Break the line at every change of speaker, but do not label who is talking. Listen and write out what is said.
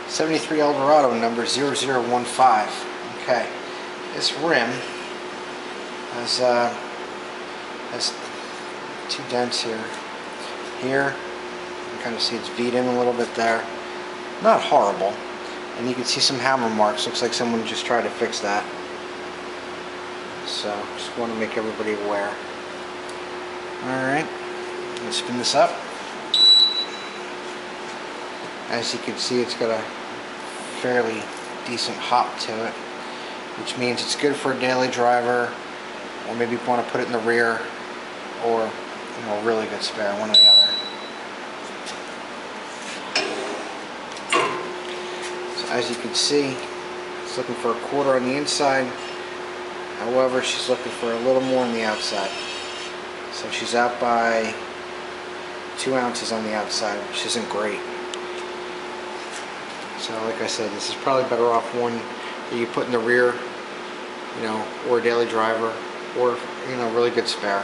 73 Eldorado, number 0015. Okay, this rim has two dents here. Here, you can kind of see it's beat in a little bit there. Not horrible. And you can see some hammer marks. Looks like someone just tried to fix that. So, just want to make everybody aware. Alright, let's spin this up. As you can see, it's got a fairly decent hop to it, which means it's good for a daily driver, or maybe you want to put it in the rear, or a really good spare, one or the other. So as you can see, it's looking for a quarter on the inside. However, she's looking for a little more on the outside. So she's out by 2 ounces on the outside, which isn't great. So like I said, this is probably better off one that you put in the rear, or a daily driver, or really good spare.